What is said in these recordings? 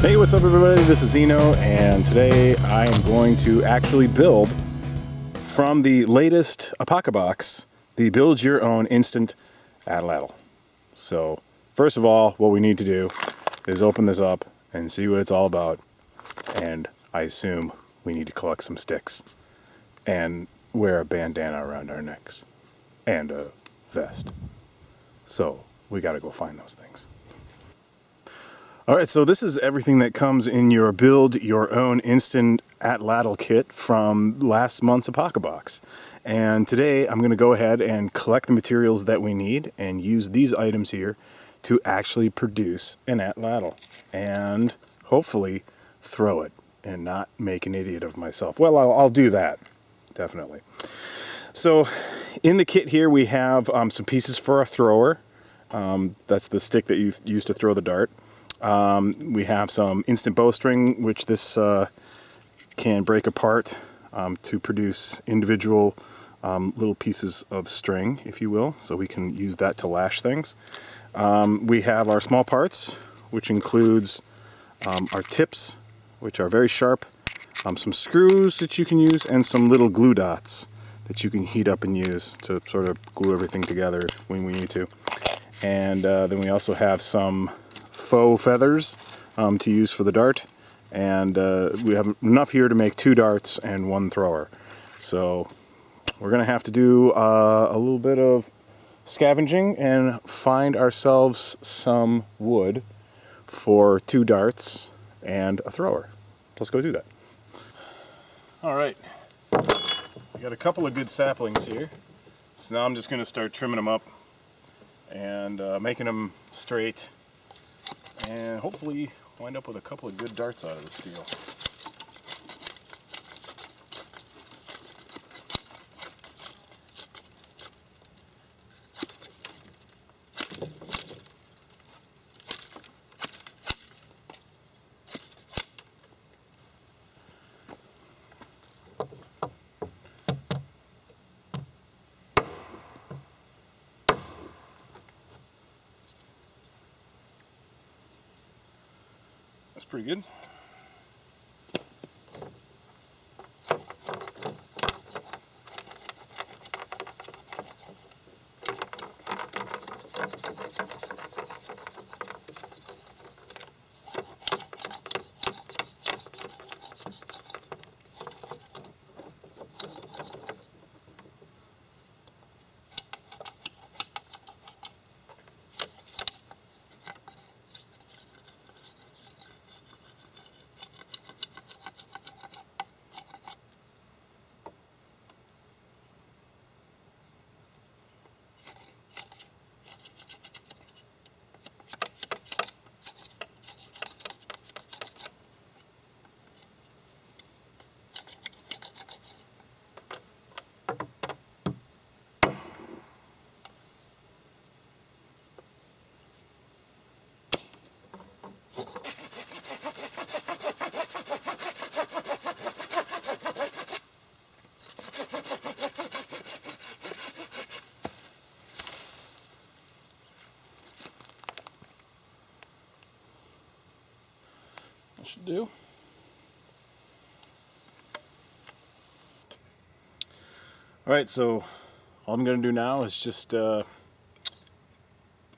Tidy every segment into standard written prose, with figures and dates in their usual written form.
Hey, what's up everybody? This is Eno, and today I am going to actually build from the latest Apocabox, the Build Your Own Instant Atlatl. So, first of all, what we need to do is open this up and see what it's all about, and I assume we need to collect some sticks and wear a bandana around our necks and a vest. So, we gotta go find those things. Alright, so this is everything that comes in your Build Your Own Instant Atlatl kit from last month's Apocabox. And today I'm going to go ahead and collect the materials that we need and use these items here to actually produce an Atlatl. And hopefully throw it and not make an idiot of myself. Well, I'll do that, definitely. So in the kit here we have some pieces for a thrower. That's the stick that you use to throw the dart. We have some instant bowstring, which this can break apart to produce individual little pieces of string, if you will, so we can use that to lash things. We have our small parts, which includes our tips, which are very sharp, some screws that you can use, and some little glue dots that you can heat up and use to sort of glue everything together when we need to. And then we also have some faux feathers to use for the dart, and we have enough here to make 2 darts and 1 thrower. So we're gonna have to do a little bit of scavenging and find ourselves some wood for 2 darts and a thrower. Let's go do that. Alright, we got a couple of good saplings here, so now I'm just gonna start trimming them up and making them straight, and hopefully wind up with a couple of good darts out of this deal. That's pretty good. Should do. Alright, so all I'm going to do now is just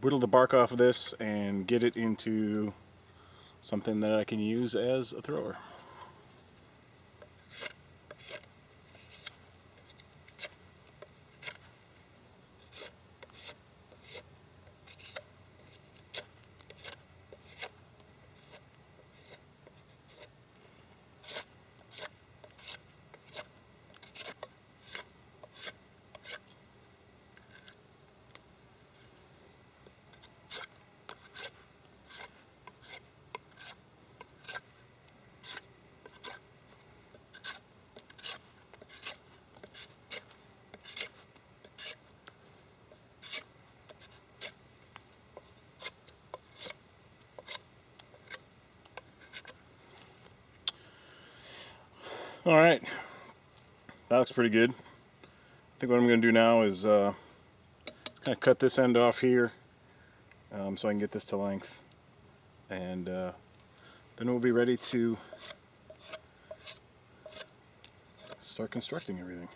whittle the bark off of this and get it into something that I can use as a thrower. Alright, that looks pretty good. I think what I'm going to do now is kind of cut this end off here so I can get this to length, and then we'll be ready to start constructing everything.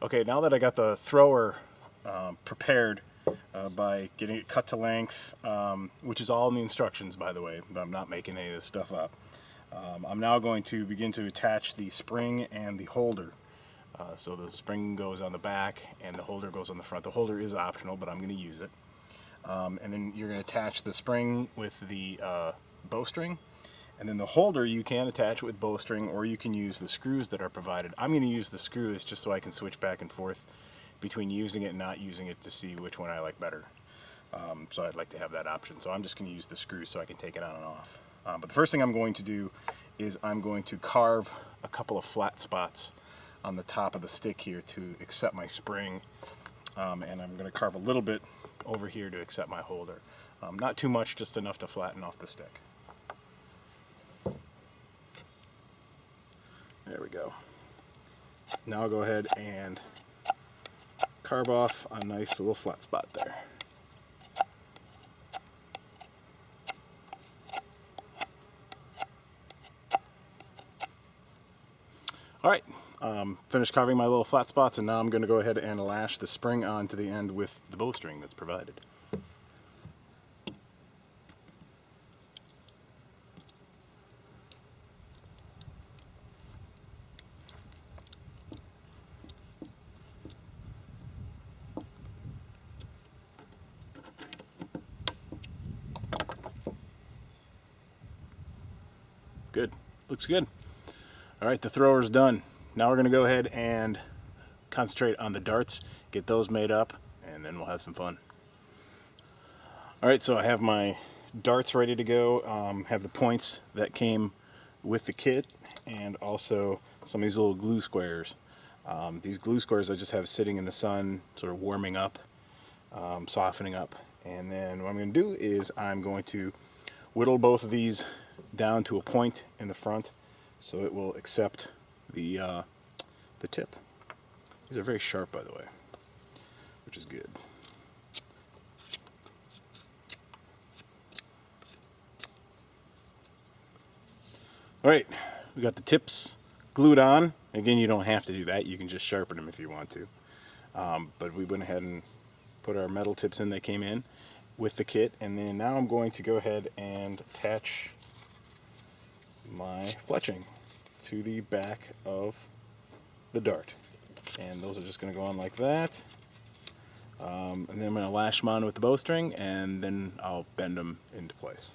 Okay, now that I got the thrower prepared by getting it cut to length, which is all in the instructions, by the way, I'm not making any of this stuff up. I'm now going to begin to attach the spring and the holder. So the spring goes on the back and the holder goes on the front. The holder is optional, but I'm going to use it. And then you're going to attach the spring with the bowstring. And then the holder you can attach with bowstring, or you can use the screws that are provided. I'm going to use the screws just so I can switch back and forth between using it and not using it to see which one I like better. So I'd like to have that option. So I'm just going to use the screws so I can take it on and off. But the first thing I'm going to do is I'm going to carve a couple of flat spots on the top of the stick here to accept my spring. And I'm going to carve a little bit over here to accept my holder. Not too much, just enough to flatten off the stick. There we go. Now I'll go ahead and carve off a nice little flat spot there. Alright, finished carving my little flat spots, and now I'm going to go ahead and lash the spring onto the end with the bowstring that's provided. Good. Looks good. Alright, the thrower's done. Now we're going to go ahead and concentrate on the darts, get those made up, and then we'll have some fun. Alright, so I have my darts ready to go. Have the points that came with the kit, and also some of these little glue squares. These glue squares I just have sitting in the sun, sort of warming up, softening up. And then what I'm going to do is I'm going to whittle both of these down to a point in the front so it will accept the tip. These are very sharp, by the way, which is good. Alright, we got the tips glued on. Again, you don't have to do that. You can just sharpen them if you want to. But we went ahead and put our metal tips in that came in with the kit. And then now I'm going to go ahead and attach my fletching to the back of the dart. And those are just going to go on like that. And then I'm going to lash them on with the bowstring, and then I'll bend them into place.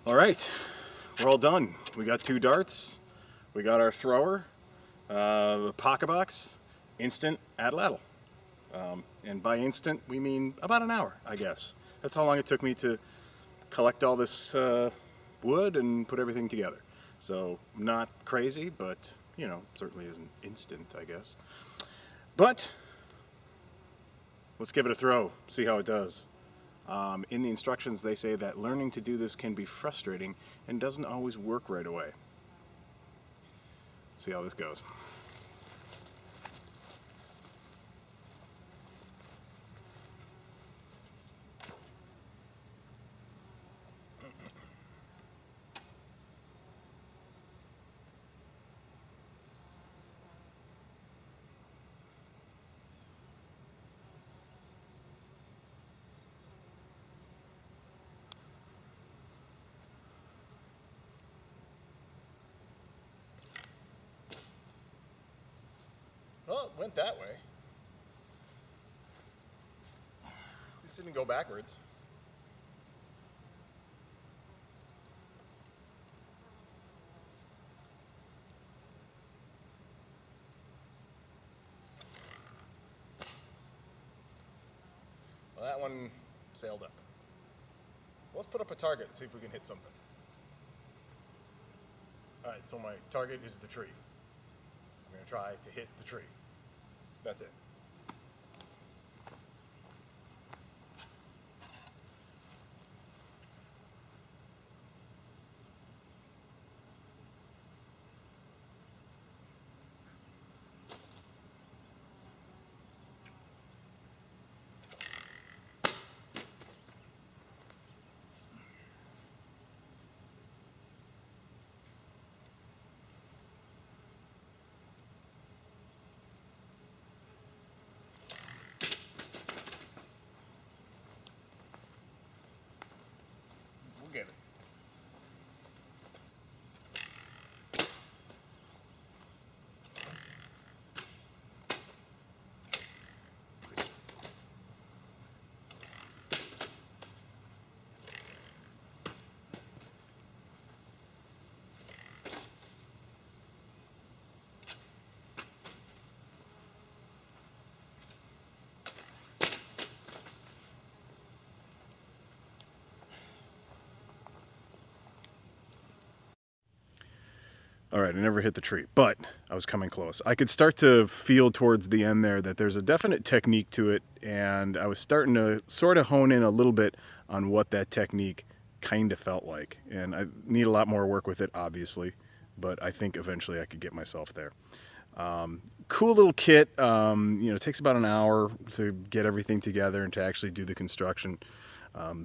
Alright, we're all done. We got 2 darts, we got our thrower, the Apocabox Atlatl. And by instant, we mean about an hour, I guess. That's how long it took me to collect all this wood and put everything together. So, not crazy, but, you know, certainly isn't instant, I guess. But, let's give it a throw, see how it does. In the instructions, they say that learning to do this can be frustrating and doesn't always work right away. Let's see how this goes. Well, it went that way. At least it didn't go backwards. that one sailed up. Let's put up a target and see if we can hit something. All right, so my target is the tree. I'm going to try to hit the tree. That's it. We'll get it. All right, I never hit the tree, but I was coming close. I could start to feel towards the end there that there's a definite technique to it, and I was starting to sort of hone in a little bit on what that technique kind of felt like. And I need a lot more work with it, obviously, but I think eventually I could get myself there. Cool little kit. It takes about an hour to get everything together and to actually do the construction.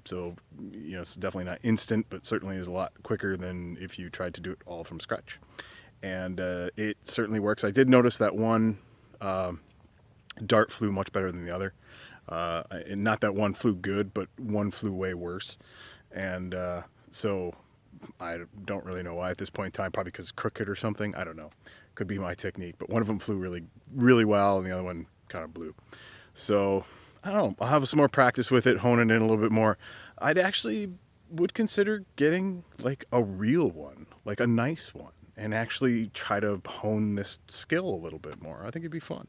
So it's definitely not instant, but certainly is a lot quicker than if you tried to do it all from scratch. And it certainly works. I did notice that one dart flew much better than the other. And not that one flew good, but one flew way worse. And so I don't really know why at this point in time, probably because it's crooked or something. I don't know. Could be my technique, but one of them flew really, really well, and the other one kind of blew. So I don't know. I'll have some more practice with it, hone it in a little bit more. I'd actually would consider getting like a real one, like a nice one, and actually try to hone this skill a little bit more. I think it'd be fun.